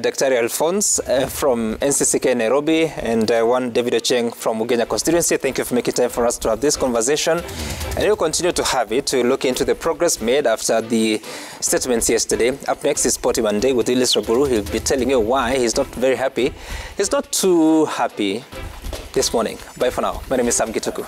Dr. Alphonse from NCCK Nairobi, and one David Ocheng from Ugenya constituency. Thank you for making time for us to have this conversation. And we'll continue to have it, to look into the progress made after the statements yesterday. Up next is Sporty Monday with Ilis Raburu. He'll be telling you why he's not very happy. He's not too happy this morning. Bye for now. My name is Sam Gituku.